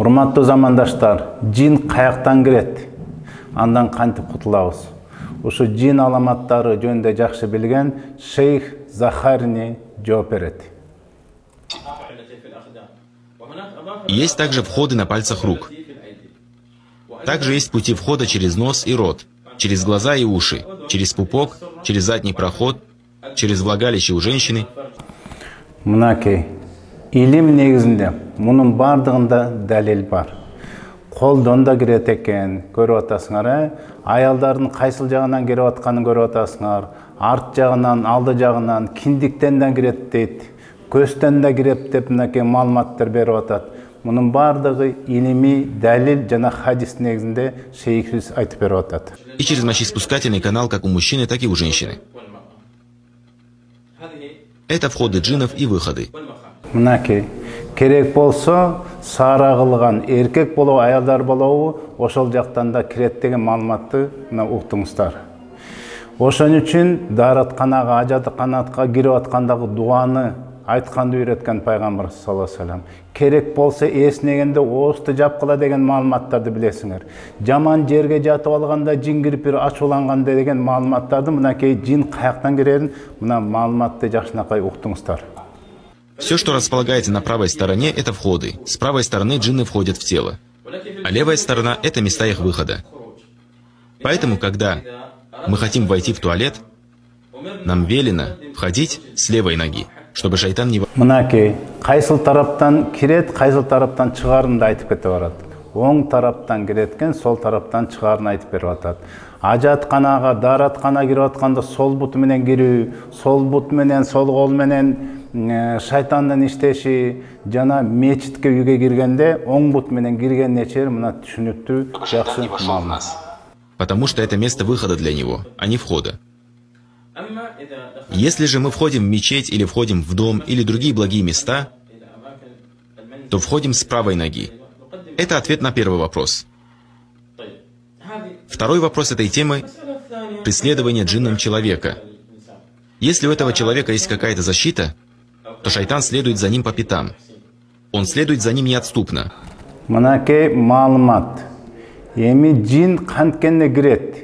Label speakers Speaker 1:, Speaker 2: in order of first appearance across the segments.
Speaker 1: Урматтуу замандаштар, жин каяктан кирет? Андан кантип кутулабыз? Ушу жин аламаттары жөнүндө жакшы билген шейх Захарни жооп берет.
Speaker 2: Есть также входы на пальцах рук. Также есть пути входа через нос и рот, через глаза и уши, через пупок, через задний проход, через влагалище у женщины.
Speaker 1: Мынакей, илим негизинде мунун бардыгында далил бар. Колдон да кирет экен, көрүп атасыңар, аялдардын кайсыл жагынан кирип атканын көрүп атасыңар, арт жагынан, алды жагынан, киндиктен да кирет дейт, көздөн да кирет деп мынакей маалыматтар берип атат. Мунун бардыгы илимий далил жана хадис негизинде шейхибиз айтып берип атат.
Speaker 2: И через мочеиспускательный канал как у мужчины, так и у женщины. Это входы джиннов и выходы.
Speaker 1: Мынакей, керек болсо саара кылган эркек болобу, аялдар болобу, ошол жактан да кирет деген маалыматты мына уктуңуздар. Ошон үчүн дааратканага, ажатканатка кирип аткандагы дуаны айтканды үйрөткөн пайгамбар саллаллаху алейхи вассалам. Керек болсо эснегенде оозду жапкыла деген маалыматтарды билесиңер. Жаман жерге жатып алганда жин кирип бир ачууланганда деген маалыматтарды мынакей жин каяктан кирерин мына маалыматты жакшынакай уктуңуздар.
Speaker 2: Все, что располагается на правой стороне, это входы. С правой стороны джинны входят в тело. А левая сторона – это места их выхода. Поэтому, когда мы хотим войти в туалет, нам велено входить с левой ноги, чтобы шайтан не...
Speaker 1: Мынакей, кайсыл тараптан кирет, кайсыл тараптан чыгарын да айтып кетип барат. Оң тараптан киреткен, сол тараптан чыгарын айтып берип атат. Ажатканага, даараткана кирип атканда сол бут менен кирүү, сол бут менен, сол кол менен шайтандын иштеши, жана мечитке үйгө киргенде оң бут менен киргенне чейин мына түшүнүктүү жакшы маалымат.
Speaker 2: Потому что это место выхода для него, а не входа. Если же мы входим в мечеть или входим в дом или другие благие места, то входим с правой ноги. Это ответ на первый вопрос. Второй вопрос этой темы – преследование джинном человека. Если у этого человека есть какая-то защита, то шайтан следует за ним по пятам. Он следует за ним неотступно.
Speaker 1: Мынакей маалымат. Эми жин канткенде кирет.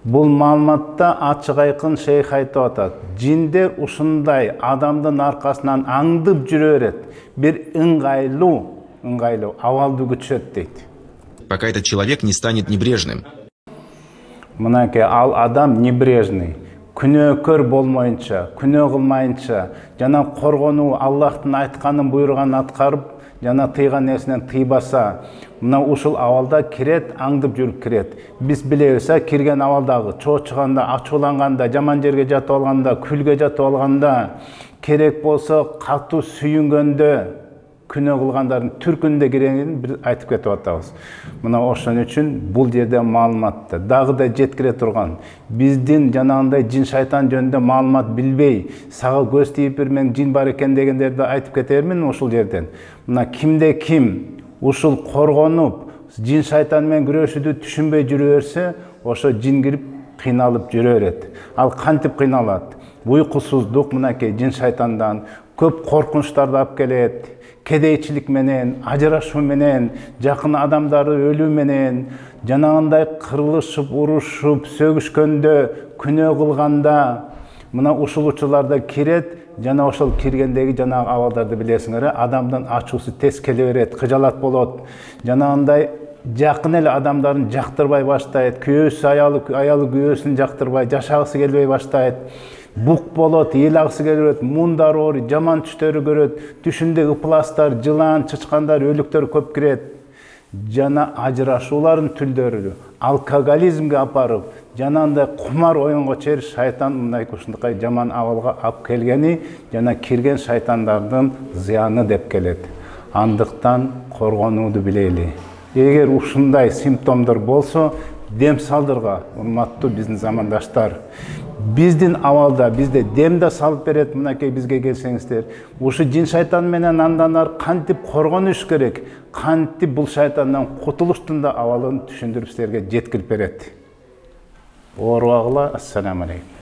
Speaker 1: Бул маалыматта ачык айкын шейх айтып атат. Жиндер ушундай адамдын аркасынан аңдып жүрө берет. Бир ыңгайлуу абалды күтүшөт дейт.
Speaker 2: Пока этот человек не станет небрежным.
Speaker 1: Мынакей ал адам небрежный. Күнөөкөр болмоюнча, күнөө кылмайынча, жана коргонуу Аллахтын айтканын буйруганын аткарып, жана тыйган нерсенен тыйбаса, мына ушул абалда кирет, аңдып жүрүп кирет. Биз билебиз, кирген абалдагы чоочуганда, ачууланганда, жаман жерге жатып алганда, күлгө жатып алганда, керек болсо катуу сүйүнгөндө, күнөө кылгандардын түркүндө киргенин бир айтып кетип атабыз. Мына ошон үчүн бул жерде маалыматты дагы да жеткире турган. Биздин жанагындай жин шайтан жөнүндө маалымат билбей, сага көз тийип бир мен жин бар экен дегендерди айтып кетермин ушул жерден. Мына кимде ким ушул коргонуп, жин шайтан менен күрөшүүдү түшүнбөй жүрө берсе, ошо жин кирип кыйналып жүрө берет. Ал кантип кыйналат? Уйкусуздук мынакей жин шайтандан көп коркунучтарды алып келет. Кедейчилик менен, ажырашуу менен, жакын адамдары өлүү менен, жанагындай кырылышып, урушуп, сөгүшкөндө, күнөө кылганда, мына ушул учурларда кирет, жана ошол киргендеги жанагы абалдарды билесиңер, адамдын ачуусу тез келе берет, кыжалат болот. Жанагындай жакын эле адамдарын жактырбай баштайт, күйөөсү аялы күйөөсүн жактырбай, жашагысы келбей баштайт. Бук болот, ыйлагысы келет, мундар оор, жаман түштөрү көрөт, түшүндө ыпластар, жылан, чычкандар, өлүктөр көп кирет. Жана ажырашуулардын түлдөрү, алкоголизмге апарып, жанагындай кумар оюнго чейин шайтан мындай ушундай жаман абалга алып келгени, жана кирген шайтандардын зыяны деп келет. Андыктан коргонууду билели. Эгер ушундай симптомдор болсо, дем салдырга, урматтуу биздин замандаштар. Биздин абалда, бизде дем да салып берет, мынакей бизге келсеңиздер. Ушу жин шайтан менен андан ары кантип коргонуш керек, кантип бул шайтандан кутулуштун да абалын түшүндүрүп силерге жеткирип берет. Оорубагыла, ассаламу алейкум.